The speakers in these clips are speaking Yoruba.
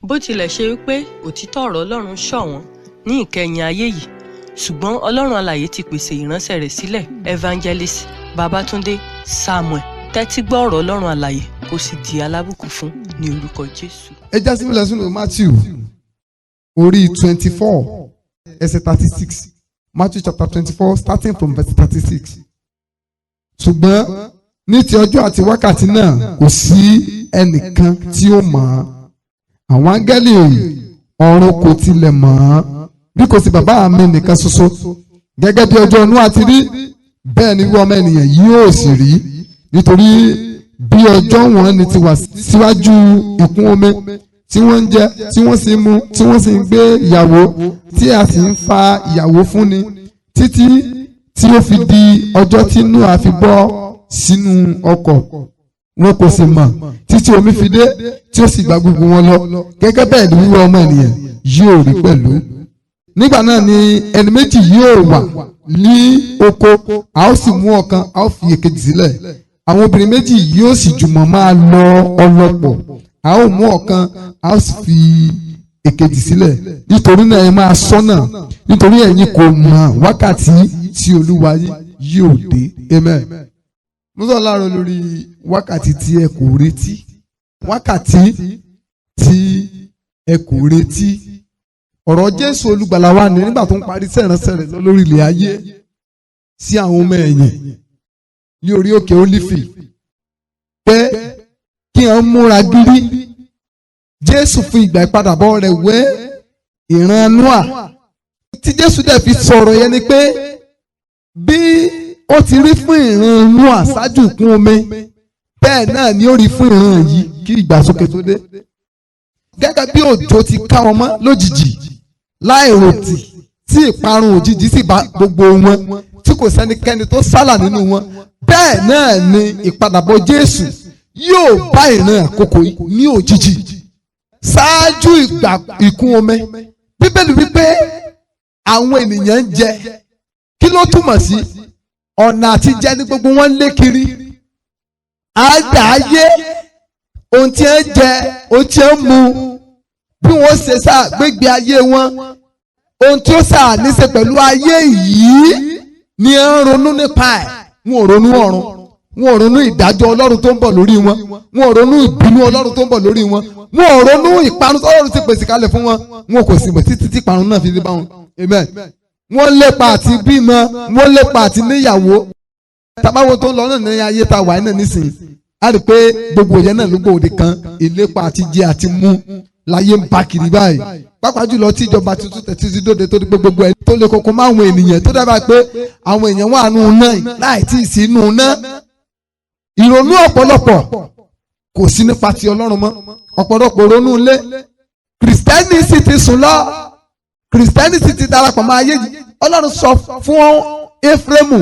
Bó tilẹ̀ ṣe wípé òtítọ́ ọ̀rọ̀ Ọlọ́run ṣọ̀wọ́n ní ìkẹyìn ayé yìí, ṣùgbọ́n Ọlọ́run alààyè ti pèsè ìránṣẹ́ rẹ̀ sílẹ̀, Evangelist Babatunde Samuel. Tẹ́tí gbọ́ ọ̀rọ̀ Ọlọ́run alààyè kó sì di alábùkún fún ní orúkọ Jésù. Ẹ já sílẹ̀ sínú Matthew orí 24 ẹsẹ̀ 36. Matthew chapter 24 starting from verse 36. Ṣùgbọ́n ní ti ọjọ́ àti wákàtí náà kò sí ẹnìkan tí ó mọ̀ ọ́. Àwọn áńgẹ́lì ọ̀run kò tilẹ̀ mọ̀ ọ́ bí kò sí bàbá mi nìkan ṣoṣo. Gẹ́gẹ́ bí ọjọ́ Nóà ti rí bẹ́ẹ̀ ni ọmọ ènìyàn yóò sì rí, nítorí bí ọjọ́ wọn ni ti wà síwájú ìkún omi tí wọ́n ń jẹ tí wọ́n sì ń mu tí wọ́n sì ń gbé ìyàwó tí a sì ń fa ìyàwó fúnni títí tí ó fi di ọjọ́ tí Nóà fi bọ́ sínú ọkọ̀. Wọn kò sì mọ̀ títí omi fi dé tí ó sì gba gbogbo wọn lọ. Gẹ́gẹ́ bẹ́ẹ̀ ni wíwá ọmọ ènìyàn yóò rí pẹ̀lú. Nígbà náà ni ẹni méjì yóò wà ní oko, a ó sì mú ọ̀kan, a ó fi èkejì sílẹ̀. Àwọn obìnrin méjì yóò sì jùmọ̀ máa lọ ọlọ́pọ̀, a ó mú ọ̀kan, a ó sì fi èkejì sílẹ̀. Nítorí náà ẹ máa ṣọ́nà, nítorí ẹ̀yin kò mọ̀ wákàtí tí Olúwa yóò dé. Amen. Mo sọ láàárọ̀ lórí wákàtí tí ẹ kò retí. Wákàtí tí ẹ kò retí. Ọ̀rọ̀ Jésù olùgbàlà wa ní nígbà tó ń parí sẹ́ránṣẹ́ rẹ̀ lọ lórí ilẹ̀ ayé sí àwọn ọmọ ẹ̀yìn ní orí òkè Ólífì pé kí wọ́n múra gírí. Jésù fún ìgbà ìpadàbọ̀ rẹ̀ wé ìran Nóà. Tí Jésù dẹ̀ fi sọ̀rọ̀ yẹn ni pé bí ó ti rí fún ìran Nóà ṣáájú ìkún omi, bẹ́ẹ̀ náà ni ó rí fún ìran yìí kí ìgbàsókè tó dé. Gẹ́gẹ́ bí òjò ti ká wọn mọ́ lójijì láìròtì tí ìparun òjijì sì bá gbogbo wọn tí kò sẹ́nikẹ́ni tó sálà nínú wọn, bẹ́ẹ̀ náà ni ìpadàbọ̀ Jésù yóò bá ìran àkókò ní òjijì ṣáájú ìgbà ìkún omi. Bíbélì wípé àwọn ènìyàn ń jẹ, kí ló túmọ̀ sí? Ọ̀nà àti jẹ ní gbogbo wọn lé kiri. Àdá ayé ohun tí ń jẹ, ohun tí ń mu, bí wọ́n ṣe gbégbé ayé wọn, ohun tí ó ní ṣe pẹ̀lú ayé yìí ni ẹ ń ronú nípa ẹ̀. Wọn ò ronú ọ̀run, wọn ò ronú ìdájọ́ Ọlọ́run tó ń bọ̀ lórí wọn, wọn ò ronú ìbínú Ọlọ́run tó ń bọ̀ lórí wọn, wọn ò ronú ìparun tó Ọlọ́run ti pèsè kalẹ̀ fún wọn, wọn kò sì mọ̀ títí tí ìparun náà fi dé bá wọn. Amen. Wọ́n lépa àti bímọ, wọ́n lépa àti níyàwó. Tàbáwo tó ń lọ náà ní ayé ta wà náà nísìnyí, a rí pé gbogbo yẹn náà ló gbòde kan, ìlépa àti jẹ àti mú láyé ń bá kiri báyìí. Pàápàá jùlọ tí ìjọba tuntun tẹ̀ títí dóde tó di gbogbo ẹ̀ tó lè koko mọ́ àwọn ènìyàn tó dábàá pé àwọn èèyàn wà nù náà láì tí ì sí nù náà. Ìrònú ọ̀pọ̀lọpọ̀ kò sí nípa ti Ọlọ́run mọ́. Ọ̀pọ̀lọpọ̀ ronú ilé. Kìrìsìtẹ́nì sì ti sùn lọ. Kìrìsìtẹ́nì sì ti darapọ̀ mọ́ ayé yìí. Ọlọ́run sọ fún Éfrémù,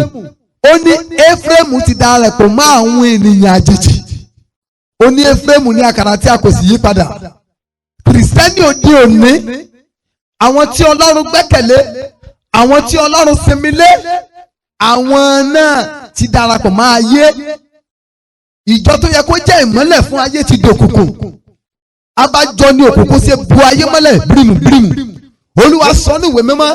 ó ní Éfrémù ti darapọ̀ mọ́ àwọn ènìyàn àjèjì. Ó ní Éfrémù ní àkàrà tí a kò sì yí padà. Kìrìsìtẹ́nì òde òní, àwọn tí Ọlọ́run gbẹ́kẹ̀lé, àwọn tí Ọlọ́run sinmi lé, àwọn náà ti darapọ̀ mọ́ ayé. Ìjọ tó yẹ kó jẹ́ ìmọ́lẹ̀ fún ayé ti dòkùnkùn. Abájọ ni òkùnkùn ṣe bu ayé mọ́lẹ̀ bírímù bírímù. Olúwa sọ ní ìwé mímọ́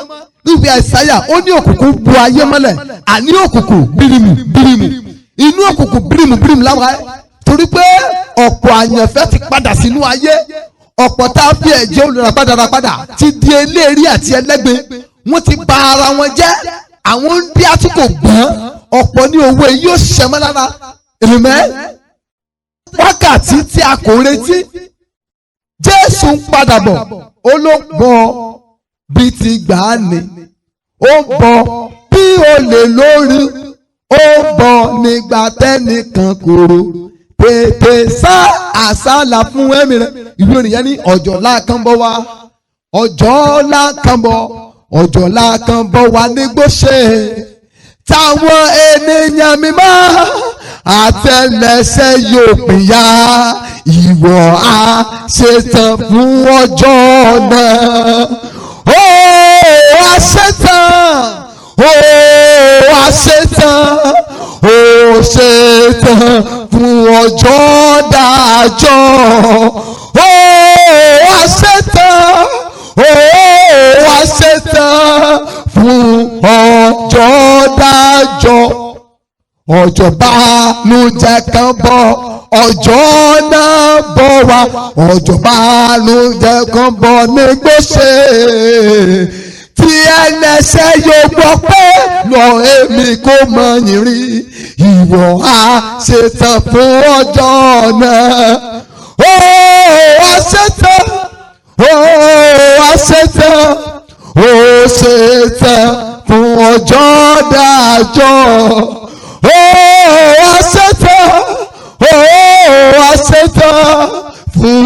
ní ìwé Àìsáyà, ó ní òkùnkùn bu ayé mọ́lẹ̀, àní òkùnkùn bírímù bírímù. Inú òkùnkùn bírímù bírímù láwa ẹ̀, torí pé ọ̀pọ̀ àyànfẹ́ ti padà sínú ayé. Ọ̀pọ̀ tá a fi ẹ̀jẹ̀ olùràpadà ti di eléèrí àti ẹlẹ́gbin. Wọ́n ti bà ara wọn jẹ́. Àwọn ń bí àtúkò gbọ́n. Ọ̀pọ̀ ní owó yìí yóò ṣiṣẹ́ mọ́ lára. Amen. Wákàtí tí a kò retí. Jésù ń padà bọ̀. Ó ló bọ̀ bí ti gbà á ní. Ó bọ̀ bí olè lórí. Ó bọ̀ nígbà tẹ́nìkan kòrò. Tètè sá àsálà fún ẹ̀mí rẹ̀. Ìwé ònìyàn ní ọjọ́ ńlá kan bọ̀ wá. Ọjọ́ ńlá kan bọ̀. Ọjọ́ ńlá kan bọ̀ wá nígbòsè. Táwọn ènìyàn mímọ́ àtẹlẹsẹ̀ yóò pìyà. Ìwọ á ṣetán fún ọjọ́ náà. Ó wá ṣetán. Ó wá ṣetán. Ó ṣetán fún ọjọ́ dájọ́. Ó wá ṣetán. ọjọ́ bánújẹ́ kan bọ̀ ọjọ́ náà bọ̀ wá ọjọ́ bánújẹ́ kan bọ̀ ní gbèsè tí ẹlẹ́ṣẹ̀ yóò gbọ́ pé lọ èmi kò mọ yín rí ìwọ á ṣetán fún ọjọ́ náà ó á ṣetán ó á ṣetán ó ṣetán fún ọjọ́ dájọ́ ó á ṣetán ó á ṣetán fún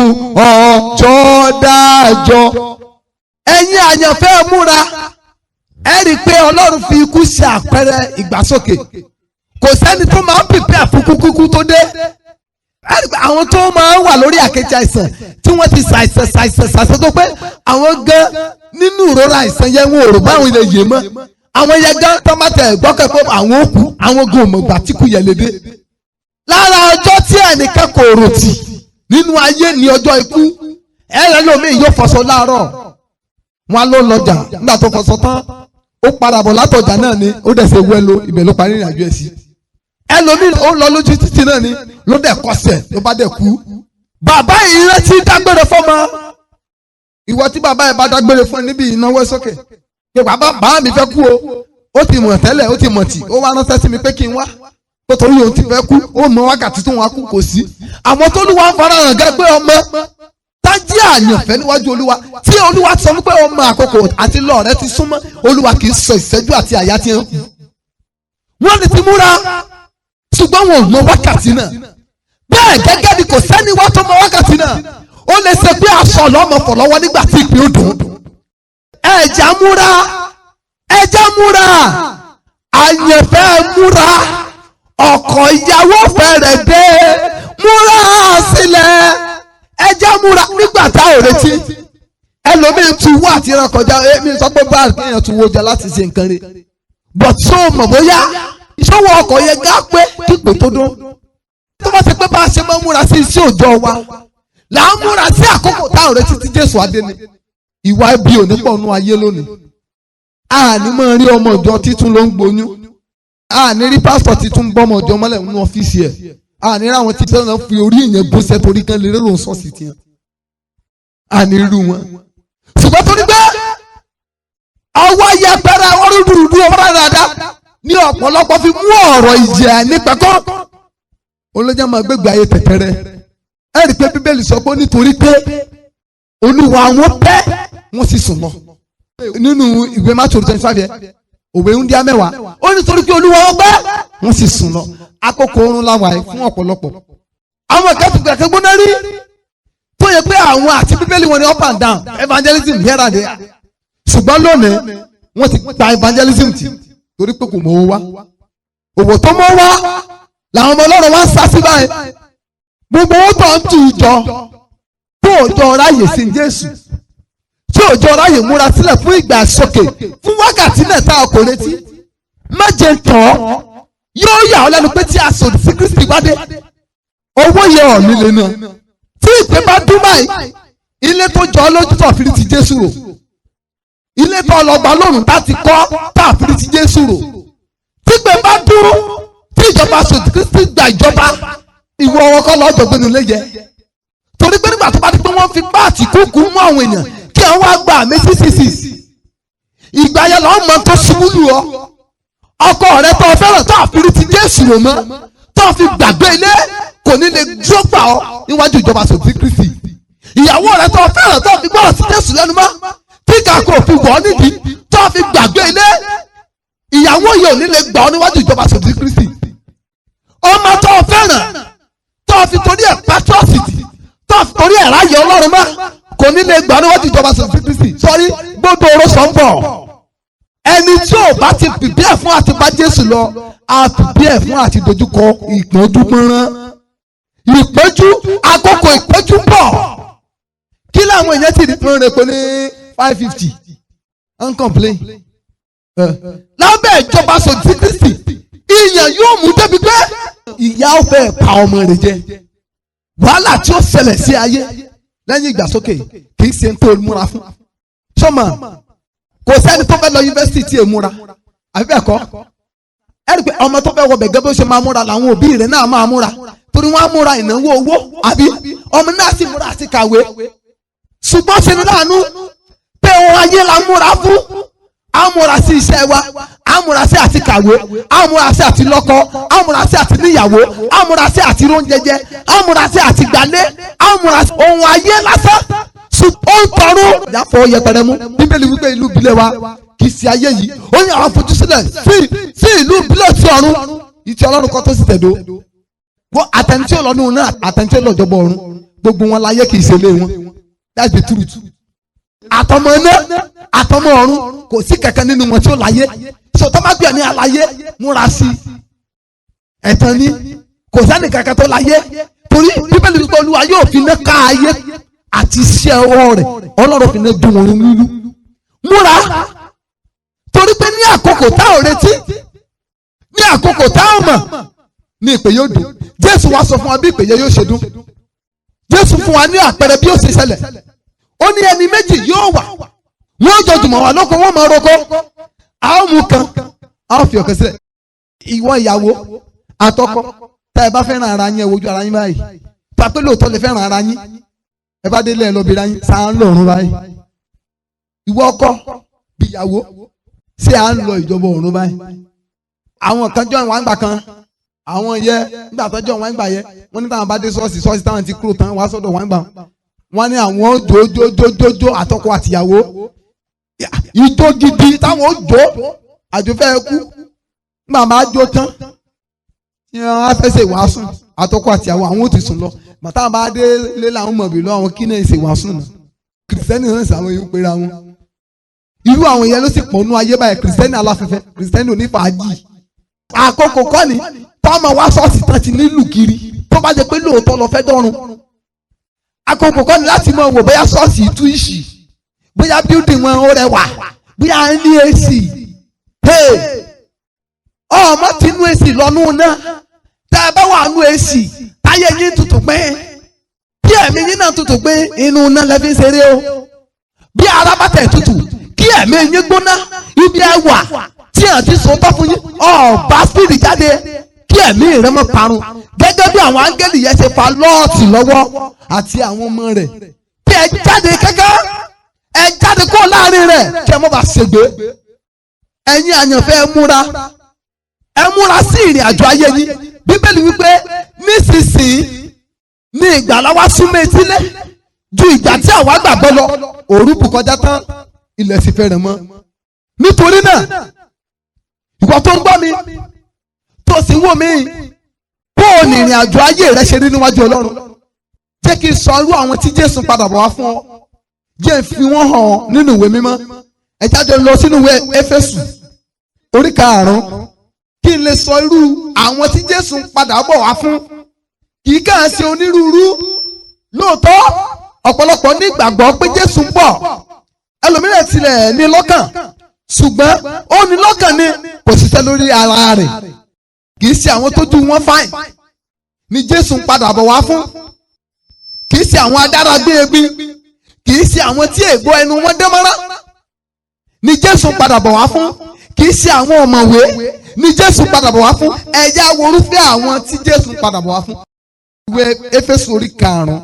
ọjọ́ dájọ́. Ẹ̀yin àyànfẹ́ múra ẹ rí i pé Ọlọ́run fi ikú ṣe àpẹẹrẹ ìgbàsókè kò sẹ́ni tó máa ń pèpè àfikúkú tó dé ẹ rí i pé àwọn tó máa ń wà lórí àkejì àìsàn tí wọ́n ti ṣàìsàn tó pé àwọn gan nínú ìrora àìsàn yẹn wọn ò rò báwọn ilé yé mọ́ àwọn yẹn gan tó máa tẹ̀ gbọ́kẹ́ pé àwọn òkú àwọn gan òmùgbà tí kú yẹ lédè lára ọjọ́ tí ẹnìkan kò rò tì nínú ayé ní ọjọ́ ikú ẹ̀rẹ́ lómi yóò fọṣọ láàárọ̀ wọn ló lọjà nígbà tó fọṣọ tán ó padà bọ̀ látọjà náà ni ó dẹ̀ ṣe wẹ́lo ibẹ̀ ló parí ìrìn àjò ẹ̀ sí ẹlòmíì ó lọ lójú títì náà ni ló dẹ̀ kọsẹ̀ ló bá dẹ̀ kú bàbá yìí rántí dágbére fọ́mọ ìwọ tí bàbá yẹn bá dágbére fún ẹ níbi ìnáwó sókè pé bàbá mi fẹ́ kú o ó ti mọ̀ tẹ́lẹ̀ ó ti mọ̀ tì ó wá ránṣẹ́ sí mi pé kí n wá tó torí òun ti fẹ́ kú ó mọ wákàtí tó wọn kú kò sí àmọ́ tó lùwà ń fara hàn gẹ́gẹ́ pé ọmọ tájí àyànfẹ́ níwájú olúwa tí olúwa sọ wípé ọmọ àkókò àti lọ́ọ̀rẹ́ ti súnmọ́ olúwa kì í sọ ìṣẹ́jú àti àyà tí ń kú wọ́n ti múra ṣùgbọ́n wọn ò mọ wákàtí náà bẹ́ẹ̀ gẹ́gẹ́ bí kò sẹ́ni wá tó mọ wákàtí náà ó lè ṣe pé aṣọ ọlọ́mọ fọ̀ lọ́wọ́ nígbà tí ìpín ó dùn ẹ̀já múra àyànfẹ́ múra ọkọ ìyàwó fẹ́rẹ̀ dé múra sílẹ̀ ẹjẹ́ múra nígbà tá ò retí ẹlòmíín tu wá àti ìran kọjá èmi sọ pé báàlì kéèyàn tún wọjà láti ṣe nǹkan rẹ̀ but so mọ̀ bóyá ìṣòwò ọkọ̀ yẹn gá pé kígbe tó dún tó bá ṣe pé bá a ṣe máa múra sí iṣẹ́ òòjọ́ wa là ń múra sí àkókò tá ò retí tí Jésù adé ni ìwà ibi òní pọ̀ nú ayé lónìí àní máa rí ọmọ ìjọ títún ló ń gboyún àní rí pásítọ̀ títún gbọ́mọ ìjọ mọ́lẹ̀ nínú ọ́fíìsì ẹ̀ àní rí àwọn tí tẹ́lẹ̀ fi orí ìyẹn gbóṣẹ́ torí kan lè rérò sọ́ọ̀sì tiẹ̀ àní rú wọn. ṣùgbọ́n torí pé ọwọ́ yẹpẹrẹ ọrùn dùrùdù ọmọdé dáadáa ní ọ̀pọ̀lọpọ̀ fi mú ọ̀rọ̀ ìjẹ́ nípẹ́kọ́ olójà máa gbégbé ayé tẹ̀tẹ̀rẹ̀ ẹ rí i pé Bíbélì sọ pé nítorí pé Olúwa wọn pẹ́ wọ́n sì sùn lọ nínú ìwé Mátíù 25 yẹn òwe ń díá mẹ́wàá ó nítorí pé Olúwa wọn pẹ́ wọ́n sì sùn lọ àkókò oorun làwọn àyè fún ọ̀pọ̀lọpọ̀ àwọn ìkẹ́tùkẹ́ gbóná rí tó yẹ pé àwọn àti Bíbélì wọn ni up and down evangelism here and there ṣùgbọ́n lónìí wọ́n ti gba evangelism tì torí pé kò mọ owó wá òwò tó mọ wá làwọn ọmọ Ọlọ́run wá ń sá sí báyìí gbogbo owó tó ń tu ìjọ tó òjò ráyè sí Jésù tí òjò ráyè múra sílẹ̀ fún ìgbà sókè fún wákàtí náà tá a kò retí méje tán yóò yà ọ́ lẹ́nu pé tí a sòdì sí Kristi bá dé owó yẹ ọ̀ nílé náà tí ìpè bá dún báyìí ilé tó jọ lójú tó àfìrí ti Jésù rò ilé tó ọlọ́gbà lónìí tá ti kọ́ tá àfìrí ti Jésù rò tí ìpè bá dún tí ìjọba sòdì Kristi gba ìjọba ìwọ ọkọ lọ́jọ́ gbẹ́nu lé yẹ torí pé nígbà tó bá di pé wọ́n fi páàtì kúkú mú àwọn èèyàn kí wọ́n wá gba àmì sísìsì ìgbà yẹn lọ́ọ́ mọ tó ṣubú lù ọ́ ọkọ rẹ tó fẹ́ràn tó àfìrí ti Jésù rò mọ́ tó fi gbàgbé ilé kò ní lè dúró gbà ọ́ níwájú ìjọba sòdì Kristi ìyàwó rẹ tó fẹ́ràn tó fi gbọ́rọ̀ sí Jésù lẹ́nu mọ́ tí kàkó òfin wọ̀ ọ́ nídìí tó fi gbàgbé ilé ìyàwó yìí ò ní lè gbà ọ́ níwájú ìjọba sòdì Kristi ọmọ tó fẹ́ràn tó fi torí ẹ̀ patrọ́sìtì tó fi torí ẹ̀ ráyè Ọlọ́run mọ́ kò ní lè gbà níwájú ìjọba sòdì Kristi sọrí gbogbo oró sọ ń bọ̀ ẹni tí ò bá ti pìpì ẹ̀ fún àti bá Jésù lọ á pìpì ẹ̀ fún àti dojúkọ ìpọ́njú pọ́nrán ìpọ́njú àkókò ìpọ́njú bọ̀ kí làwọn èèyàn ti rí fún rẹ̀ pé ní 550 uncomplain lábẹ́ ìjọba sòdì Kristi ìyẹn yóò mú débi pé ìyá ò fẹ́ pa ọmọ rẹ̀ jẹ wàhálà tí ó ṣẹlẹ̀ sí ayé lẹ́yìn ìgbàsókè kì í ṣe ń tó múra fún sọ́mà kò sẹ́ni tó fẹ́ lọ yunifásitì tí è múra àbí bẹ́ẹ̀ kọ́ ẹ rí pé ọmọ tó fẹ́ wọ bẹ̀gẹ́ bó ṣe máa múra làwọn òbí rẹ̀ náà máa múra torí wọ́n á múra ìnáwó owó àbí ọmọ náà sì múra àti kàwé ṣùgbọ́n ṣe ní láàánú pé ohun ayé la múra fún á múra sí iṣẹ́ wa á múra sí àti kàwé á múra sí àti lọ́kọ á múra sí àti níyàwó á múra sí àti róúnjẹ jẹ á múra sí àti gbálé á múra sí ohun ayé lásán ṣùgbọ́n ó ń tọrún. ìyàfọ̀ yẹpẹrẹ mú bíbélì wípé ìlú ìbílẹ̀ wa kì í ṣe ayé yìí ó ní àwọn àfojúsílẹ̀ sí ìlú ìbílẹ̀ ti ọ̀run ìtì ọlọ́run kan tó sì tẹ̀dó wọ́n àtẹnití ọlọ́run náà àtẹnití ọlọ́jọ́bọ̀ ọ̀run gbogbo wọn láyé kì í ṣe lé wọn that's the truth. àtọmọ náà àtọmọ ọ̀run kò sí kankan nínú wọn tí ó láyé sọtọ́ má gbé ní aláyé múra sí ẹ̀tàn ní kò sẹ́ni kankan tó láyé torí bíbélì wípé olúwa yóò fi iná ká ayé àti iṣẹ́ ọwọ́ rẹ̀ ọlọ́run fi iná dùn òun nínú múra torí pé ní àkókò tá ò retí ní àkókò tá ò mọ̀ ní ìpè yóò dùn jésù wá sọ fún wa bí ìpè yẹn yóò ṣe dùn jésù fún wa ní àpẹẹrẹ bí ó ṣe ṣẹlẹ̀ ó ní ẹni méjì yóò wà wọ́n jọ jùmọ̀ wà lóko wọ́n máa roko a ó mú kan a ó fi ọ̀kan sílẹ̀ ìwọ ìyàwó àtọkọ tá ẹ bá fẹ́ràn ara yín ẹ wojú ara yín báyìí pàpẹ́ lóòótọ́ lè fẹ́ràn ara yín ẹ bá délé ẹ lọ bìíra yín sáà ń lọ́rùn báyìí ìwọ ọkọ bíyàwó ṣé à ń lọ ìjọba ọ̀run báyìí àwọn kan jọ ìwà ń gbà kan àwọn yẹ nígbà tó jọ ìwà ń gbà yẹ wọ́n ní táwọn bá dé ṣọ́ọ̀ṣì táwọn ti kúrò tán wá sọ́dọ̀ wọ́n gbà wọ́n ní àwọn jójójójó àtọkọ àtìyàwó ìjó gidi táwọn jó àjòfẹ́ kú nígbà máa jó tán wọ́n á fẹ́ ṣe ìwàásù àtọkọ àtìyàwó àwọn ò ti sùn lọ bàtà bá dé lé làwọn mọ̀bí lọ àwọn kí náà ṣe ìwàásù náà kìrìsìtẹ́nì náà sàwọn yóò pera wọn irú àwọn yẹn ló sì pọ̀ nú ayé báyìí kìrìsìtẹ́nì aláfẹ́fẹ́ kìrìsìtẹ́nì onífàájì àkókò kọ́ ni tọ́mọ wá ṣọ́ọ̀ṣì tán ti nílùú kiri tó bá jẹ́ pé lóòótọ́ lọ fẹ́ dọ́run àkókò kọ́ ni láti mọ̀ wò bóyá ṣọ́ọ̀ṣì tú ìṣì bóyá bíúdì wọn ó rẹwà bóyá ní èsì ọmọ tí nú èsì lọ́nù náà tẹ́ ẹ bá wà nú èsì táyé yín tutù pé bí ẹ̀mí yín náà tutù pé inú náà lẹ́ fi ń ṣeré o bí ara bá tẹ̀ tutù kí ẹ̀mí yín gbóná ibi ẹ wà tí ẹ̀ ti sọ tọ́ fún yín ọ̀bá spiri jáde kí ẹ̀mí rẹ mọ́ parun gẹ́gẹ́ bí àwọn áńgẹ́lì yẹn ṣe fa lọ́ọ̀tì lọ́wọ́ àti àwọn ọmọ rẹ̀ kí ẹ jáde kẹ́kẹ́ ẹ jáde kó láàrin rẹ̀ kí ẹ mọ́ bá ṣègbè ẹ̀yin àyànfẹ́ ẹ múra sí ìrìn àjò ayé yín bíbélì wípé nísinsìnyí ní ìgbàlà wa súnmọ́ etílé ju ìgbà tí àwa gbàgbọ́ lọ òru bù kọjá tán ilẹ̀ sì fẹ́rẹ̀ mọ́ nítorí náà ìwọ tó ń gbọ́ mi tó sì ń wò mí bó o ní ìrìn àjò ayé rẹ ṣe rí níwájú Ọlọ́run jẹ́ kí n sọ irú àwọn tí Jésù padà bọ̀ wá fún ọ jẹ́ n fi wọ́n hàn nínú ìwé mímọ́ ẹ jáde lọ sínú ìwé Éfésù orí 5 kí n lè sọ irú àwọn tí Jésù padà bọ̀ wá fún kì í kàn ṣe onírúurú lóòótọ́ ọ̀pọ̀lọpọ̀ ní ìgbàgbọ́ pé Jésù ń bọ̀ ẹlòmíràn tilẹ̀ ní lọ́kàn ṣùgbọ́n ó ní lọ́kàn ni kò ṣiṣẹ́ lórí ara rẹ̀ kì í ṣe àwọn tójú wọn fáìn ni Jésù ń padà bọ̀ wá fún kì í ṣe àwọn adára gbé ebi kì í ṣe àwọn tí ègbó ẹnu wọn dẹ́mọ́rá ni Jésù ń padà bọ̀ wá fún kì í ṣe àwọn ọ̀mọ̀wé ni Jésù ń padà bọ̀ wá fún ẹ̀yà worúfẹ́ àwọn tí Jésù ń padà bọ̀ wá fún. Ìwé Éfésù orí 5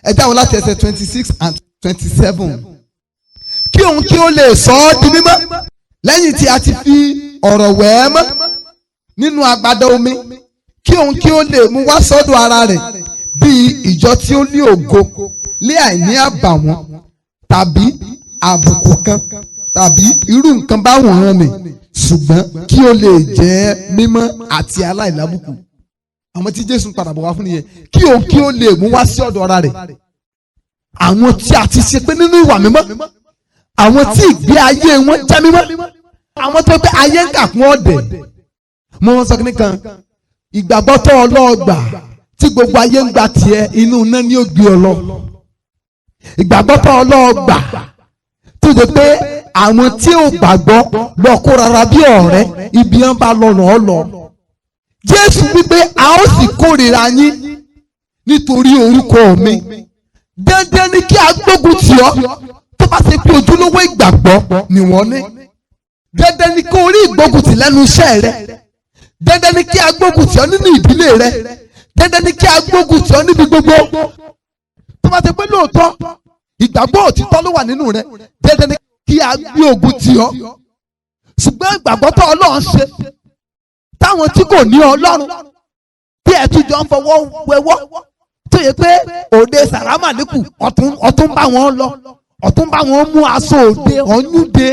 ẹ̀dá wọn láti ẹsẹ̀ 26 and 27 kí òun kí ó lè sọ ọ́ di mímọ́ lẹ́yìn tí a ti fi ọ̀rọ̀ wẹ̀ ẹ́ mọ́ nínú agbada omi kí òun kí ó lè mú wá sọ́dọ̀ ara rẹ̀ bíi ìjọ tí ó ní ògo lé àìní àbàwọ́n tàbí àbùkù kan tàbí irú nǹkan báwọn hàn ní ṣùgbọ́n kí ó lè jẹ́ mímọ́ àti aláìlábùkù àwọn tí Jésù ń padà bọ̀ wá fún nìyẹn kí òun kí ó lè mú wá sí ọ̀dọ̀ ara rẹ̀ àwọn tí a ti ṣe pé nínú ìwà mímọ́ àwọn tí ìgbé ayé wọn jẹ́ mímọ́ àwọn tó pé ayé ń kà fún ọ̀dẹ̀ mo sọ kí nìkan ìgbàgbọ́ tó ọlọ́ọ̀gbà tí gbogbo ayé ń gba tiẹ̀ inú iná ni ó gbé ọ lọ ìgbàgbọ́ tó ọlọ́ọ̀gbà tó de pé àwọn tí ò gbàgbọ́ lọ kó rárá bí ọ̀rẹ́ ibi wọn bá lọ ràn ọ́ lọ Jésù wípé a ó sì kórìíra yín nítorí orúkọ mi dandan ni kí a gbógun tì ọ́ tó bá ṣe pé ojúlówó ìgbàgbọ́ ni wọ́n ní dandan ni kó rí ìgbógun tì lẹ́nu iṣẹ́ rẹ dandan ni kí a gbógun tì ọ́ nínú ìdílé rẹ, dandan ni kí a gbógun tì ọ́ níbi gbogbo. Tó bá ti pé lóòótọ́ ìgbàgbọ́ òtítọ́ ló wà nínú rẹ, dandan ni kí a gbé ogun tì ọ́. Ṣùgbọ́n ìgbàgbọ́ tó Ọlọ́run ṣe táwọn tí kò ní Ọlọ́run bí ẹ̀ tún jọ ń fọwọ́ wẹwọ́ tó yẹ pé òde sàrámàlíkù ọ̀tún bá wọn lọ, ọ̀tún bá wọn mú aṣọ òde ọ̀yúnde,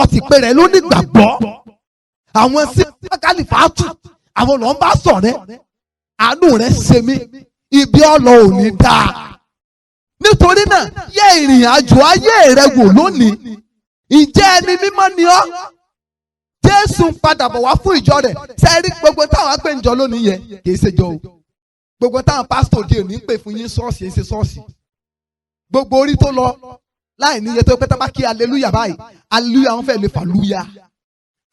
ọtí pé rẹ̀ ló ní gbàgbọ́. Àwọn sí kálífàtù àwọn lọ́n bá sọ̀rẹ́, àánú rẹ̀ ṣe mí, ibi ọ̀lọ́ ò ní dáa. Nítorí náà yẹ ìrìn àjò ayé rẹ wò lónìí, ìjẹ́ ẹni mímọ́ ni ọ́. Jésù padà bọ̀ wá fún ìjọ rẹ̀. Sẹ́ẹ̀rí gbogbo táwọn á pè ń jọ lónìí yẹn kì í ṣe jọ o. Gbogbo táwọn pásítọ̀ òde òní ń pè fún yín ṣọ́ọ̀ṣì ẹ̀ ṣe ṣọ́ọ̀ṣì. Gbogbo orí tó lọ láì níye tó pé tá bá kí aleluya báyìí, aleluya wọn fẹ́ lè fàlúya.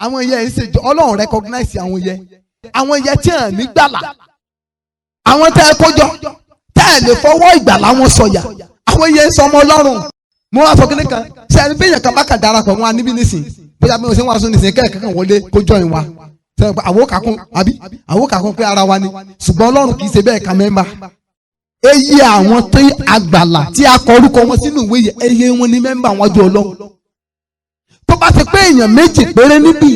Àwọn yẹn ń ṣe jọ, Ọlọ́run recognize àwọn yẹn. Àwọn yẹn tí hàn ní gbàlà. Àwọn tẹ́ ẹ kójọ tẹ́ ẹ lè fọwọ́ ìgbàlà wọn sọ̀yà. Àwọn yẹn ń sọ ọmọ Ọlọ́run. Mo wá sọ kíní kan, sẹ́ẹ̀rí bí èèyàn kan bá kàn darapọ̀ wọn níbí nísìn, bóyá bí wọ́n ṣe ń wá sún nísìn kẹ́ẹ̀kẹ́ kan wọlé kó join wa. Sẹ́yìn pé àwọn kàkún àbí àwọn kàkún pé ara wa ni, ṣùgbọ́n Ọlọ́run kì í ṣe bẹ́ẹ̀ ka mẹ́mbà. Eye àwọn tó àgbàlà tí a kọ orúkọ wọn sínú ìwé yẹn, eye wọn ní mẹ́mbà wọn jọ Ọlọ́run. Tó bá ti pé èèyàn méjì péré níbí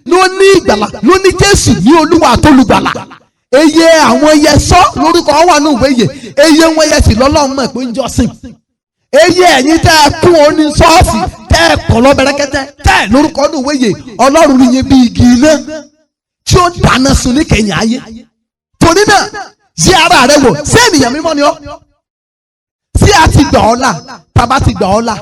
ló ní ìgbàlà, ló ní Jésù ní Olúwa àtolùgbàlà. Eye àwọn yẹ sọ lórúkọ wọn wà ní ìwé yẹn, eye wọn yẹ sì lọ́lọ́run mọ̀ pé ń jọ́sìn. Eye ẹ̀yin tẹ́ ẹ kún ọ ní ṣọ́ọ̀ṣì tẹ́ ẹ kọ̀ lọ́bẹ̀rẹ̀kẹ́tẹ́ tẹ́ ẹ lórúkọ ní ìwé yẹn, Ọlọ́run rí yẹn bí igi iná tí ó dáná sun ní kẹ̀yìn ayé. Torí náà yí ara rẹ wò, ṣé ènìyàn mímọ́ ni ọ́? Ṣé a ti gbà ọ́ là? Tàbá ti gbà ọ́ là,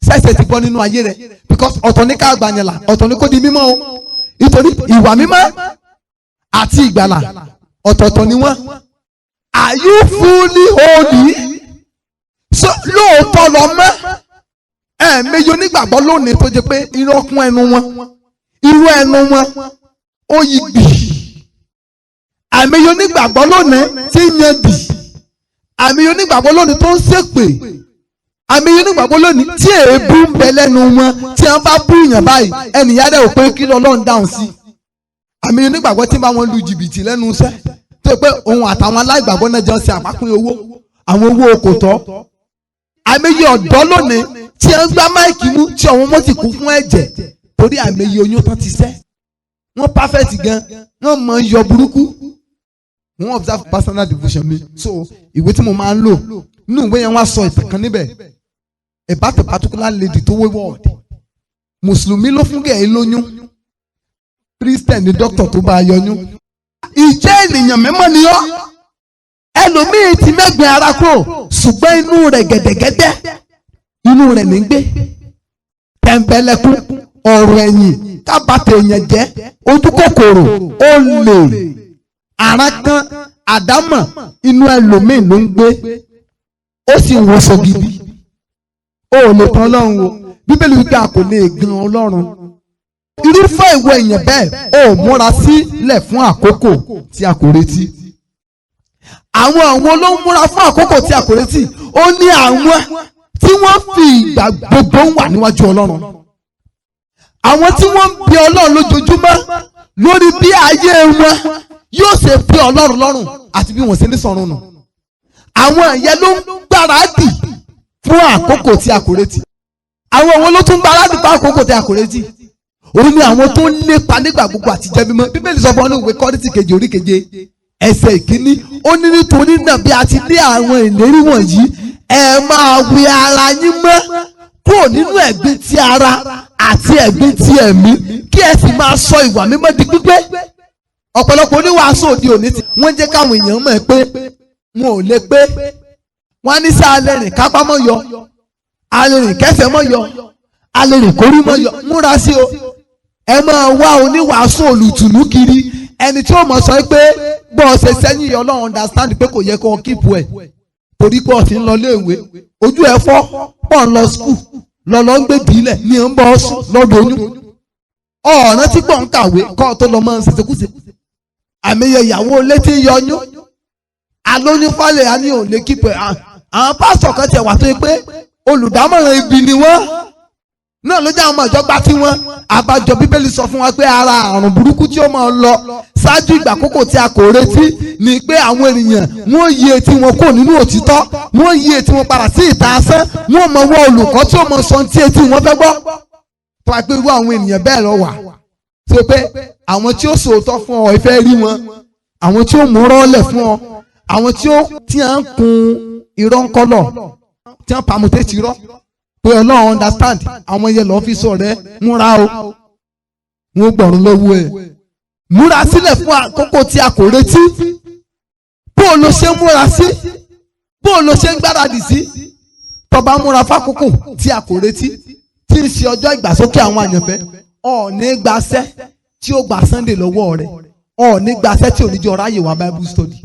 ṣẹ̀ṣẹ̀ ti gbọ́ nínú ayé rẹ, because ọ̀tọ̀ ní ká gbà yẹn là, ọ̀tọ̀ ní kó di mímọ́ o. Nítorí ìwà mímọ́ àti ìgbàlà ọ̀tọ̀ọ̀tọ̀ ni wọ́n. Are you fully holy? So lóòótọ́ lọ mọ́ ẹ̀ẹ̀mejì onígbàgbọ́ lónìí tó jẹ́ pé irú ọkùn ẹnu wọn, irú ẹnu wọn ó yí gbì. Àìmejì onígbàgbọ́ lónìí tí ń yan dì. Àìmejì onígbàgbọ́ lónìí tó ń ṣépè. Àìmejì onígbàgbọ́ lónìí tí èébú ń bẹ lẹ́nu wọn, tí wọ́n bá bú yàn báyìí ẹnìyàn rẹ̀ ò pé kí Ọlọ́run dáhùn sí. Àìmejì onígbàgbọ́ tí ń bá wọn lu jìbìtì lẹ́nu iṣẹ́ tó pé òun àtàwọn aláìgbàgbọ́ náà jọ ṣe àpapín owó, àwọn owó kò tọ́. Àìmọye ọ̀dọ́ lónìí tí ẹ ń gbá máìkì mú tí ọ̀wọ́n mọ́ ti kú fún ẹ̀jẹ̀ torí àìmọye oyún tán ti sẹ́. Wọ́n perfect gan, wọ́n mọ iyọ̀ burúkú. Wọ́n observe personal devotion mi. So ìwé tí mo máa ń lò nínú ìwé yẹn wọ́n á sọ ìtàn kan níbẹ̀ about a particular lady tó wayward. Mùsùlùmí ló fún gẹ̀ẹ́ lóyún, Christian ni doctor tó bá a yọyún. Ìjẹ́ ènìyàn mímọ́ ni ọ́. Ẹlòmíì ti mẹ́gbẹ̀ẹ́ ara kúrò ṣùgbọ́n inú rẹ̀ gẹ̀dẹ̀gẹ̀dẹ̀, inú rẹ̀ ní gbé. Tẹ̀m̀bẹ̀lẹ̀kún, ọ̀rọ̀ ẹ̀yìn, kábàtà èèyàn jẹ́, ojú kòkòrò, olè, àràkàn, àdámọ̀, inú ẹlòmíì ló ń gbé. Ó sì ń wọṣọ gidi. Ó lè tán Ọlọ́run o. Bíbélì wípé a kò lè gan Ọlọ́run. Irúfẹ́ ìwé èèyàn bẹ́ẹ̀ ó múra sílẹ̀ fún àkókò tí a kò retí. Àwọn ló ń múra fún àkókò tí a kò retí. Ó ní àwọn tí wọ́n fi ìgbà gbogbo wà níwájú Ọlọ́run. Àwọn tí wọ́n ń bi Ọlọ́run lójoojúmọ́ lórí bí ayé wọn yóò ṣe fi Ọlọ́run lọ́rùn àti bí wọ́n ṣe ní sọ̀rùn nù. Àwọn ìyẹn ló ń gbáradì fún àkókò tí a kò retí. Àwọn ló tún gbáradì fún àkókò tí a kò retí. Ó ní àwọn tó ń lépa nígbà gbogbo àti jẹ́ mímọ́. Bíbélì sọ fún ọ ní ìwé Kọ́ríńtì kejì orí keje ẹsẹ̀ ìkíní, ó ní nítorí náà bí a ti ní àwọn ìlérí wọ̀nyí ẹ máa wẹ ara yín mọ́ kúrò nínú ẹ̀gbin ti ara àti ẹ̀gbin ti ẹ̀mí kí ẹ sì máa sọ ìwà mímọ́ di pípé. Ọ̀pọ̀lọpọ̀ oníwàásù òde òní tí wọ́n jẹ́ káwọn èèyàn mọ̀ pé wọn ò lè pé. Wọ́n á ní sá alẹ́ rìn kápá mọ́ yọ, alẹ́ rìn kẹsẹ̀ mọ́ yọ, alẹ́ rìn kórí mọ́ yọ. Múra sí o, ẹ máa wá oníwàásù olùtùnú kiri, ẹni tí ó mọ̀ sọ pé bọ́ ọ ṣe sẹ́yìn Ọlọ́run understand pé kò yẹ kó kíìpù ẹ̀ torí pé ọ̀sìn ń lọ léèwé, ojú ẹ̀ fọ́ pọ̀ ń lọ skul lọ́lọ́ ń gbé bílẹ̀ ní ń bọ́ lọ́dọ̀ oyún. Ọ̀ràn tí pọ̀ ń kàwé kọ́ tó lọ mọ́ ṣèṣekúṣe. Àmìyẹ ìyàwó létí yọyún, alóyún fálẹ̀ á ní òun lè kíìpù ẹ̀. Àwọn pásítọ̀ kan tiẹ̀ wà tó yẹ pé olùdámọ̀ràn ibi ni wọ́n náà ló jẹ́ àwọn ìjọba tí wọ́n àbájọ bíbélì sọ fún wa pé ara àrùn burúkú tí ó máa lọ ṣáájú ìgbà àkókò tí a kò retí ni pé àwọn ènìyàn wọ́n yí etí wọn kò nínú òtítọ́, wọ́n yí etí wọn padà sí ìta asán, wọ́n mọ wọ olùkọ́ tí ó mọ sọ tí etí wọn fẹ́ gbọ́. tó a pé irú àwọn ènìyàn bẹ́ẹ̀ lọ wà ṣe pé àwọn tí ó sòótọ́ fún ọ ìfẹ́ rí wọn, àwọn tí ó mú rọ́ọ̀lẹ̀ fún ọ, àwọn tí à ń kun irọ́ ńkọ́lọ̀ tí wọ́n pàmùtẹ́ ti rọ́ pé ọlọ́run understand àwọn yẹn lọ́ọ́ fi sọ rẹ múra o wọ́n gbọ̀rún lọ́wọ́ ẹ̀ múra sílẹ̀ fún àkókò tí a kò retí. bó o lo ṣe ń múra sí, bó o lo ṣe ń gbáradì sí, tó bá múra fákòókò tí a kò retí tí ń ṣe ọjọ́ ìgbàsókè àwọn àyànfẹ́ ọ̀ọ́ni gbaṣẹ́ tí ó gba Sunday lọ́wọ́ rẹ̀, ọ̀ọ́ni gbaṣẹ́ tí oníjọ́ ráyè wá Bible study,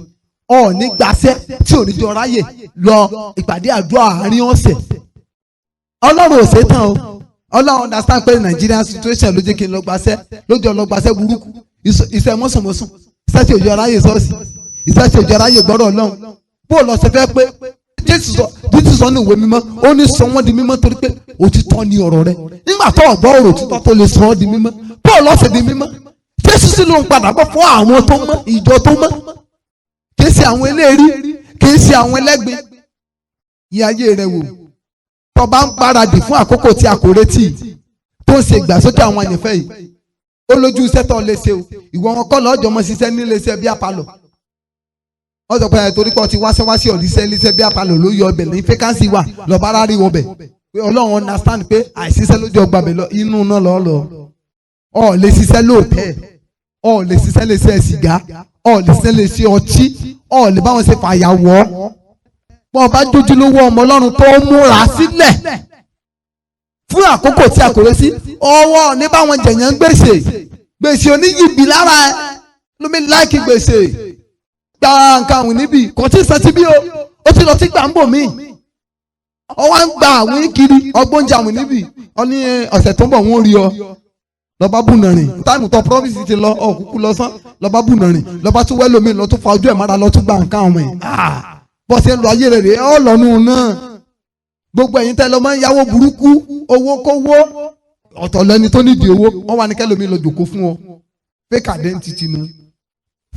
ọ̀ọ́ni gbaṣẹ́ tí oníjọ́ ráyè lọ ìpàdé àdúrà àárín ọ̀sẹ̀. Ọlọ́run ò ṣetán o, Ọlọ́run understand pé Nigerian situation ló jẹ́ kí n lọ gbaṣẹ́ lójú ọ lọ gbaṣẹ́ burúkú, iṣẹ́ mọ́sùnmọ́sùn, iṣẹ́ tí òjò ráyè ṣọ́ọ̀ṣì, iṣẹ́ tí òjò ráyè gbọ́dọ̀ Ọlọ́run. bó o lọ ṣe fẹ́ pé Jésù sọ ní ìwé mímọ́, ó ní sọ wọ́n di mímọ́ torí pé òtítọ́ ni ọ̀rọ̀ rẹ̀. nígbà tó ọ̀gbọ́ ọ̀rọ̀ òtítọ́ tó lè sọ ọ́ di mímọ́, bó o lọ ṣe di mímọ́. Jésù sì ló ń padà bọ̀ fún àwọn tó mọ́, ìjọ tó mọ́, kì í ṣe àwọn eléèrí, kì í ṣe àwọn ẹlẹ́gbẹ́. Yẹ ayé rẹ wò, tó bá ń gbáradì fún àkókò tí a kò retí tó ń ṣe ìgbàsókè àwọn àyànfẹ́ yìí, ó lójú iṣẹ́ tó lè ṣe o. ìwọ wọn kọ́ lọ́jọ́ mọ́ ṣiṣẹ́ nílé iṣẹ́ bí apalọ̀. wọ́n sọ pé torí kọ́ ti wáṣẹ́wáṣẹ́ ọ̀díṣẹ́ níṣẹ́ bí apalọ̀ ló yọ ọbẹ̀ ní fẹ́kánsì wà lọ́ba rárí wọbẹ̀ pé Ọlọ́run understand pé àìṣiṣẹ́ lójú ọgbà bẹ̀ lọ inú náà lọ́ lọ. ọ̀ lè ṣiṣẹ́ lóòtẹ́, ọ̀ lè ṣiṣẹ́ lè ṣe sìgá, ọ̀ lè ṣiṣẹ́ lè ṣe ọtí, ọ̀ lè báwọn ṣe fàyàwọ́. bọ́n bá dójú lówó ọmọ Ọlọ́run tó múra sílẹ̀ fún àkókò tí a kò retí, ọwọ́ ní báwọn jẹ̀yàn gbèsè oníyìbí lára ẹ lómi láìkí gbèsè gba nǹkan àwìn níbí kò tí ì san síbí o, ó ti lọ sí gbàǹbò míì ọwọ́ ń gba àwìn kiri ọgbọ́njà àwìn níbí ọ ní ọ̀sẹ̀ tó ń bọ̀ wọ́n rí ọ lọ́ba bùnàrìn táìmù tó promise ti lọ ọ̀kúkú lọ sán lọ́ba bùnàrìn lọ́ba tún wẹ́lò míì lọ́ tún fa ojú ẹ̀ mára lọ́ tún gba nǹkan àwìn bọ́ ṣe ń lọ ayé rẹ̀ rẹ̀ ọ́ lọ́nu náà. gbogbo ẹ̀yin tẹ́ lọ máa ń yáwó burúkú owó kówó ọ̀tọ̀ lẹ́ni tó nídìí owó wọ́n wà ní kẹ́lòmí lọ jòkó fún ọ fake identity nu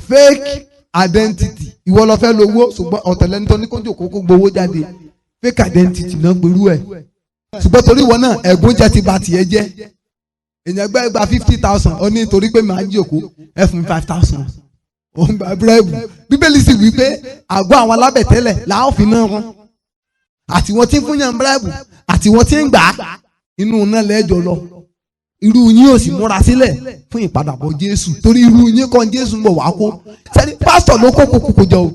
fake identity ìwọ lọ fẹ́ lówó ṣùgbọ́n ọ̀tọ̀ lẹ́ni tó ní kó jòkó kó gbowó jáde fake identity náà gbèrú ẹ̀ ṣùgbọ́n torí ìwọ náà ẹ̀gún jẹ́ ti ba tiẹ̀ jẹ́ èèyàn gbẹ́ gba 50,000 ó ní torí pé màá jòkó ẹ fún 5,000 òun gba bírèbù. Bíbélì sì wí pé àgọ́ àwọn alábẹ̀tẹ́lẹ̀ làá fi náà wọn àti wọn tí ń fún yàn bírèbù àti wọn tí ń gbà á inú náà lẹ́jọ́ lọ. irú yín ò sì múra sílẹ̀ fún ìpadàbọ̀ Jésù torí irú yín kan Jésù ń bọ̀ wá kó. sẹ́ni pásítọ̀ ló kó kókó jọ o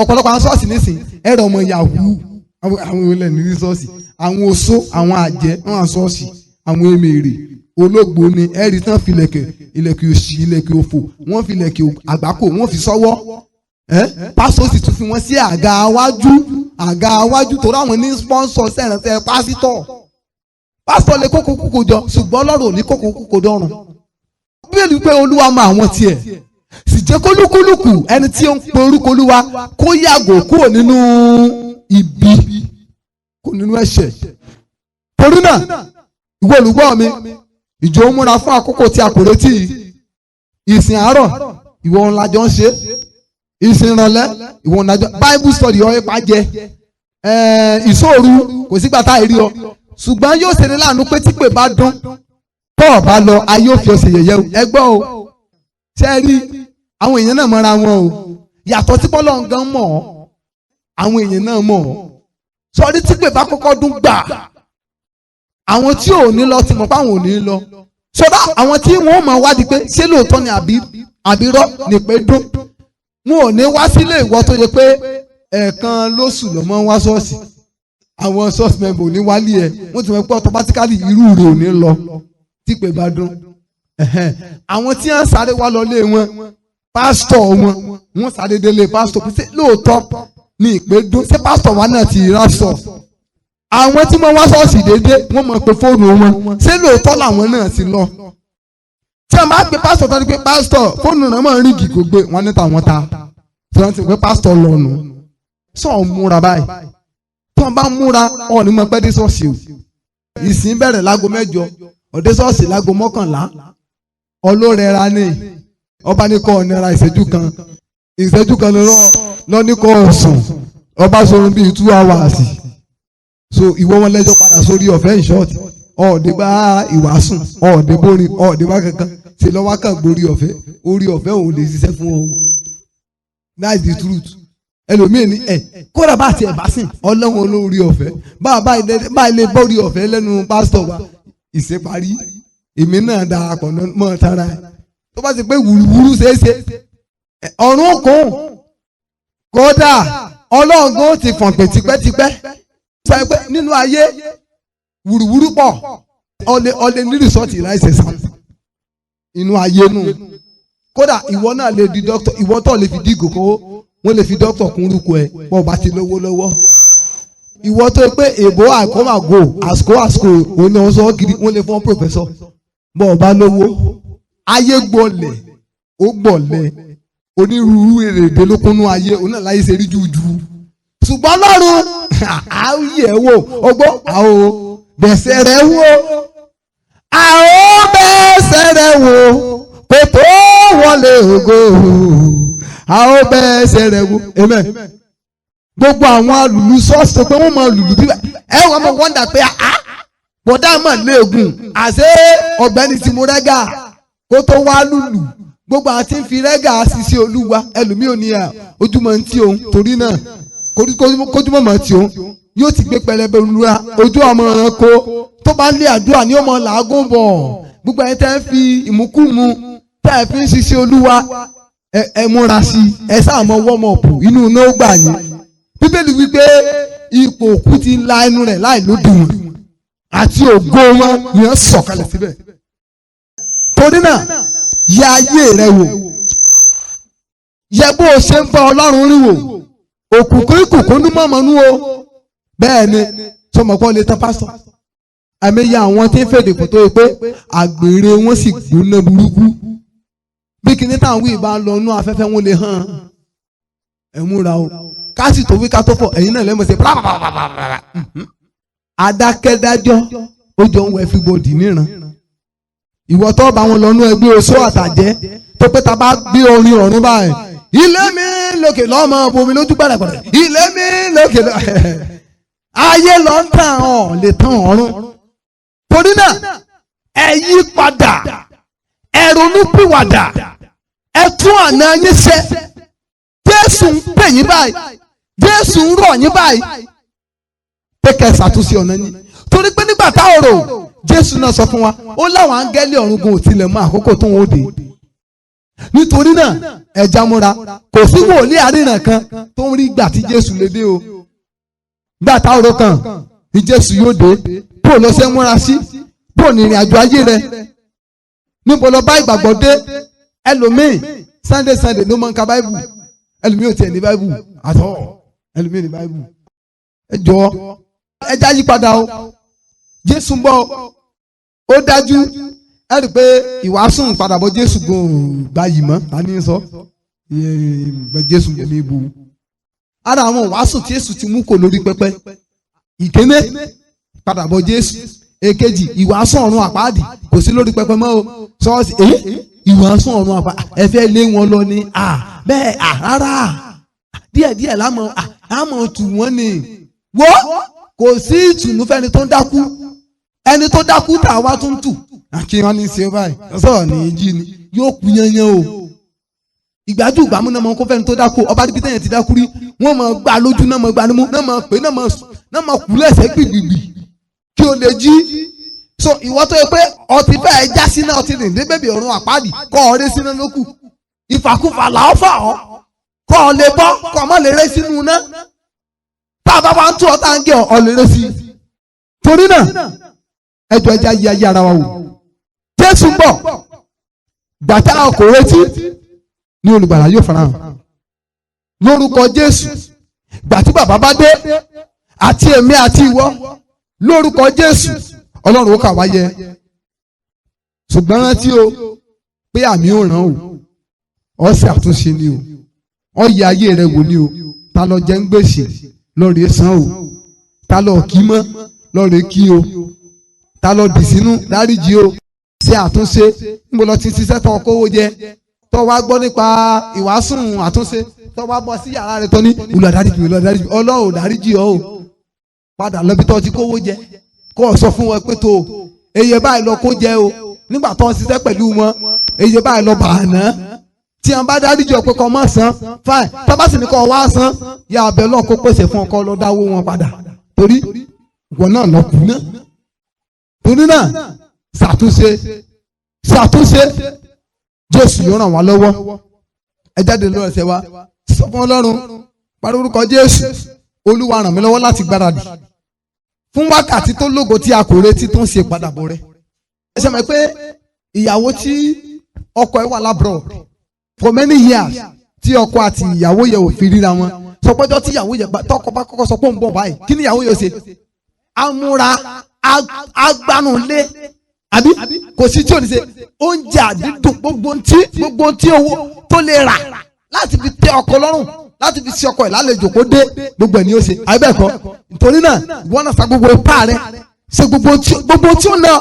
ọ̀pọ̀lọpọ̀ àwọn ṣọ́ọ̀ṣì nísìnyí ẹ̀rọ ọmọ yahoo àwọn ilẹ̀ ní ṣọ́ọ̀ṣì àwọn oṣó àwọn àjẹ́ àwọn ṣọ́ọ̀ṣì àwọn èmèrè olóògbé ni ẹ̀rí tán fi ilẹ̀kẹ̀ òṣì ilẹ̀kẹ̀ òfò wọ́n fi ilẹ̀kẹ̀ àgbákò wọ́n fi sọ́wọ́ pásítọ̀ sì tún fi wọ́n sí àga iwájú torí àwọn ní sponsor sẹ́rẹ̀nsẹ̀ pásítọ̀ lè kókó kókó jọ ṣùgbọ́n Ọlọ́run ò ní kókó kókó dọ́rùn. Bíbélì pé Olúwa mọ àwọn tiẹ̀ sì jẹ́ kólúkúlùkù ẹni tí ó ń pe orúkọ Olúwa kó yàgò kúrò nínú ibi kúrò nínú ẹ̀ṣẹ̀. torí náà ìwọ olùgbọ́ mi ìjọ ń múra fún àkókò tí a kò retí ìsìn àárọ̀ ìwọ ńlá jọ ń ṣe ìsìn ìrọ̀lẹ́ ìwọ ńlá jọ Bible study ọ̀ ipa jẹ ìṣòru kò sígbà tá a rí ọ ṣùgbọ́n yóò ṣe ní láàánú pé tí pè bá dún tó o bá lọ ayé òfin ọ̀sẹ̀ yẹ̀yẹ́ o ẹ gbọ́ o ṣe rí àwọn èèyàn náà mọ́ra wọn o yàtọ̀ tí bọ́lọ̀ ń gan mọ̀ ọ́ àwọn èèyàn náà mọ̀ ọ́ sọrí tí pè bá kọ́kọ́ dún gbà àwọn tí ò ní lọ ti mọ̀ pé àwọn ò ní lọ sọdá àwọn tí wọ́n mọ̀ wádìí pé ṣé lóòótọ́ ni àbírọ́ ní pé dún wọn ò ní wá sílé ìwọ tó yẹ pé ẹ̀ẹ̀kan lóṣù lọ́mọ wá ṣọ́ọ̀ṣì àwọn ṣọ́ọ̀ṣì mẹ́mbà ò ní wálé ẹ̀ wọ́n ti mọ̀ pé automatically irú rẹ̀ ò ní lọ tí pé bá dún àwọn tí wọ́n sáré wá lọ lé wọn pásítọ̀ wọ́n sáré délé pásítọ̀ pé ṣé lóòótọ́ ni ìpè dún ṣé pásítọ̀ wa náà ti rásọ̀ àwọn tí wọ́n wá ṣọ́ọ̀ṣì déédé wọ́n mọ̀ pé fóònù wọn ṣé lóòótọ́ làwọn náà ti lọ tí wọ́n bá pe pásítọ̀ tó ní pé pásítọ̀ fóònù náà máa ń rí gìgò gbé wọn ní tàwọn ta tí wọ́n ti pé pásítọ̀ lọ́nu sọ̀ múra báyìí tí wọ́n bá múra ọ̀ ní mọ̀ pẹ́ dé ṣọ́ọ̀ṣì o ìsìn bẹ̀rẹ̀ láago 8 òde ṣọ́ọ̀ṣì láago 11 ọlọ́rẹ̀ẹ́ra ní ọba ní kọ́ ọ̀nẹ́ra ìṣẹ́jú kan lọ ní kọ́ ọ̀sùn ọba sọ̀rọ̀ bíi 2 hours so ìwọ wọn lẹ́jọ́ padà sórí ọ̀fẹ́ ìṣọ́ọ̀tì ọ̀ọ́dẹ bá ìwàásùn ọ̀ọ́dẹ bórin ọ̀ọ́dẹ bá kankan ṣe lọ́wọ́ kàn gbórí ọ̀fẹ́ orí ọ̀fẹ́ òun lè ṣiṣẹ́ fún ọ that's the truth ẹlòmíì ní kódà bá tiẹ̀ bá sìn ọlọ́run olórí ọ̀fẹ́ bá ilé bọ́ọ̀rí ọ̀fẹ́ lẹ́nu pásítọ̀ wa ìṣèparí èmi náà darapọ̀ mọ́ tara ẹ̀ tó bá ti pé wùrúwùrú ṣeéṣe ọ̀run kún kódà ọlọ́run kò ti fọ̀n pé tipẹ́tipẹ́ sọ pé nínú ayé wùrúwùrú pọ̀ ọlẹ́ ní rìsọ́ọ̀tì láìsẹ̀ sàn inú ayé nù kódà ìwọ náà lè di dókítà ìwọ tó lè fi dígò kó wọ́n lè fi dókítà kún orúkọ ẹ̀ bọ́ọ̀ bá ti lówó lọ́wọ́ ìwọ tó pé èbó àkọ́màgò àsìkò òun náà sọ gidi wọ́n lè fọ́n pòfẹ́sọ̀ bọ́ọ̀ bá lówó ayé gbọ̀lẹ̀ ó gbọ̀lẹ̀ onírúurú èrèdè ló kúnnú ayé òun náà láyé ṣe rí jújú ṣùgbọ́n lọ́rùn àwòyẹ̀ wò ọgbọ́n àwò bẹ̀sẹ̀ rẹ̀ wò àwò bẹ̀sẹ̀ rẹ̀ wò kò tó wọlé ògo àwò bẹ̀sẹ̀ rẹ̀ wò amen. Gbogbo àwọn alùlù ṣọ́ọ̀ṣì tó pé wọ́n máa lùlù bí ẹ wọ́n máa wọ́ndà pé bọ̀dá mà léegun àṣé ọ̀gbẹ́ni tí mo rẹ́gà kó tó wá lùlù gbogbo àti ń fi rẹ́gà ṣiṣẹ́ olúwa ẹlòmíì ò ní ojúmọ́ ń tí òun torí náà kójúmọ́ mọ́ tí òun yóò ti gbé pẹlẹbẹ olúwa ojú ọmọ ẹranko tó bá lé àdúrà ní ọmọ làágùn bọ̀ gbogbo ẹni tẹ́ ń fi ìmúkúmu tẹ́ ẹ fi ń ṣiṣẹ́ olúwa ẹ múra sí ẹ sáà mọ wọ́mọ̀pù inú iná ó gbà yín bíbélì wípé ipò òkú ti la ẹnu rẹ̀ láì lódiwọ̀n àti ògo wọn ni wọ́n sọ̀kalẹ̀ síbẹ̀ torí náà yẹ ayé rẹ wò yẹ bó o ṣe ń bá ọlọ́run rí wò òkùnkùn ìkùnkùn ní mọ̀mọ́nú o bẹ́ẹ̀ ni sọmọpọ̀ lè tán pásítọ̀ àmì ya àwọn tí ń fèdè kò tó yẹ pé àgbèrè wọn sì gbóná burúkú bí kinní táwọn wí bá ń lọ inú afẹ́fẹ́ wọn lè hàn ẹ̀ múra o káàsì tó wí ká tó fọ̀ ẹ̀yin náà lẹ́mọ̀ sí adákẹ́dájọ́ ó jọ ń wọ everybody níran ìwọ tó bá wọn lọ́nú ẹgbẹ́ oṣó àtàjẹ́ tó pé ta bá gbé orin ọ̀run báyìí ilé mi lókè lọ́mọ bomi lójú gbàdàgbàdà ilé mi lókè lọ ayé lọ ń tàn ọ́ lè tàn ọ̀run torí náà ẹ yí padà ẹ ronú pìwàdà ẹ tún àná yín ṣe Jésù ń pè yín báyìí Jésù ń rọ̀ yín báyìí pé kẹ́ ẹ ṣàtúnṣe ọ̀nà yín torí pé nígbà táwọn rò Jésù náà sọ fún wa ó láwọn áńgẹ́lì ọ̀run gan ò tilẹ̀ mọ àkókò tó ń wò dé nítorí náà ẹja múra kò sí wòlíì àríran kan tó ń rí gbà tí Jésù lè dé o gbà táwọn rò kàn ní Jésù yóò dé bó lọ ṣe múra sí bó ní ìrìn àjò ayé rẹ níbo lọ bá ìgbàgbọ́ dé ẹlòmíì Sunday ló máa ń ka báìbù ẹlòmíì ò tiẹ̀ ní báìbù àtọ́ ẹlòmíì ní báìbù ẹ jọ̀ọ́ ẹja yí padà o Jésù ń bọ̀ ó dájú ẹ rí i pé ìwàásù ìpadàbọ̀ Jésù gan gba yìí mọ́ ta ni sọ Jésù yẹn ní ibu ara àwọn ìwàásù tí Jésù ti mú kò lórí pẹpẹ ìkéne ìpadàbọ̀ Jésù èkejì ìwàásù ọ̀run àpáàdì kò sí lórí pẹpẹ mọ́ o ṣọ́ọ̀ṣì ìwàásù ọ̀run àpáàdì ẹ fẹ́ lé wọn lọ ní bẹ́ẹ̀ rárá díẹ̀díẹ̀ lámọ̀ tù wọ́n ni wọ́n kò sí ìtùnú fẹ́ni tó ń dákú ẹni tó dákú tà wá tún tù kí wọ́n ní ṣe báyìí sọ̀rọ̀ ní jí ni yóò kú yányán o ìgbájú ìgbàmú náà mọ kó fẹ́ni tó dákú ọba níbi tẹ́yìn ti dákú rí wọ́n mọ gbà lójú náà mọ gbà nímú náà mọ pé náà mọ kú lẹ́sẹ̀ gbìgbìgbì kí o lè jí so ìwọ tó yẹ pé ọtí fẹ́ẹ́ já síná ọtí rìn dé bèbè ọ̀run àpáàdì kọ́ ọ ré síná lókù ìfàkúfà làá fà ọ́ kọ́ ọ lè bọ́ kọ́ ọ mọ́ lè ré sínú náà tá a bá wá ń tú ọ̀tá ń gé ọ lè ré sí i torí náà ẹjọ́ ẹja yí ayé ara wa wò Jésù ń bọ̀ gbàtà kò retí ní olùgbàlà yóò farahàn lórúkọ Jésù gbàtí bàbá bá dé àti èmi àti ìwọ lórúkọ Jésù Ọlọ́run ó kà wá yẹ ṣùgbọ́n rántí o pé àmì ò ràn o ọ ṣe àtúnṣe ni o ọ yẹ ayé rẹ wò ni o ta ló jẹ ń gbèsè lọ́ọ̀rẹ́ san o ta ló kí mọ́ lọ́ọ̀rẹ́ kí o ta ló dì sínú dáríjì o, ṣe àtúnṣe. níbo lọ ti ṣiṣẹ́ tó kówó jẹ tó wá gbọ́ nípa ìwàásùn àtúnṣe tó wá bọ́ sí yàrá rẹ̀ tó ní Olúwa dáríjì Ọlọ́run dáríjì ọ́ o, padà lọ bí tó ti kówó jẹ kó o sọ fún wọn pé tó eye báyìí lọ kó jẹ o, nígbà tó ń ṣiṣẹ́ pẹ̀lú wọn eye báyìí lọ bàánà tí wọn bá dáríjì ọ pé kó má san fine, tó bá sì ní kó wá san yà abẹ lọ kó pèsè fún ọkọ lọ dáwó wọn padà torí ìwọ náà lọ kú náà. torí náà ṣàtúnṣe Jésù yóò ràn wá lọ́wọ́. ẹ jáde lọ́rọ̀ ẹsẹ̀ wa sọ fún Ọlọ́run pariwo orúkọ Jésù, Olúwa ràn mí lọ́wọ́ láti gbáradì fún wákàtí tó lógo tí a kò retí tó ń ṣe padàbọ̀ rẹ̀. ẹ ṣe mọ̀ pé ìyàwó tí ọkọ ẹ̀ wà lábúrò for many years tí ọkọ àti ìyàwó yẹ ò fi ríra wọn, sọ pẹ́jọ́ tí ìyàwó yẹ tọkọ bá kọ́kọ́ sọ pé ó ń bọ̀ báyìí kí ni ìyàwó yẹ ṣe? Amúra agbanulé àbí kò sí tí ò ní ṣe oúnjẹ àdídùn gbogbo tí owó tó lè rà láti fi tẹ́ ọkọ lọ́rùn láti fi ṣe ọkọ ẹ̀ lálejò kó dé gbogbo ẹ̀ ni ó ṣe àbẹ́ẹ̀kọ́. nítorí náà ìwọ náà sa gbogbo ipá rẹ ṣe gbogbo tí ó ná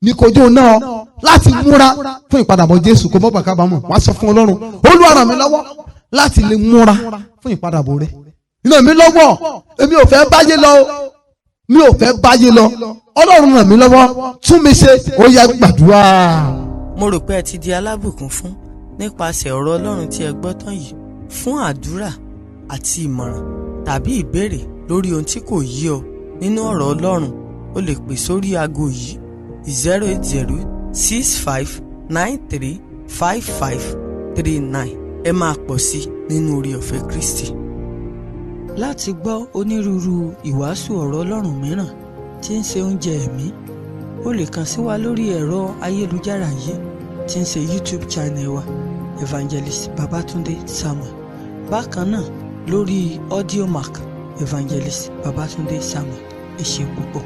ní kojú náà láti múra fún ìpadàbọ̀ Jésù kó bọ́bà kábàámọ̀. wàá sọ fún Ọlọ́run Olúwa ràn mí lọ́wọ́ láti lè múra fún ìpadàbọ̀ rẹ. iná mi lọ́wọ́ èmi ò fẹ́ báyé lọ mi ò fẹ́ báyé lọ, Ọlọ́run ràn mí lọ́wọ́ tún mi ṣe ó yá gbàdúrà. mo rò pé ẹ ti di alábùkún fún nípasẹ̀ ọ̀rọ̀ Ọlọ́run tí ẹ gbọ́ tán yìí. fún àdúrà àti ìmọ̀ràn tàbí ìbéèrè lórí ohun tí kò yé ọ nínú ọ̀rọ̀ Ọlọ́run o lè pè sórí aago yìí 08065935539. ẹ máa pọ̀ sí nínú oore ọ̀fẹ́ Kristi. láti gbọ́ onírúurú ìwàásù ọ̀rọ̀ Ọlọ́run mìíràn tí ń ṣe oúnjẹ ẹ̀mí o lè kàn sí wa lórí ẹ̀rọ ayélujára yìí tí ń ṣe YouTube channel wa Evangelist Babatunde Samuel. bákan náà lórí Audiomack Evangelist Babatunde Samuel. ẹ ṣé púpọ̀.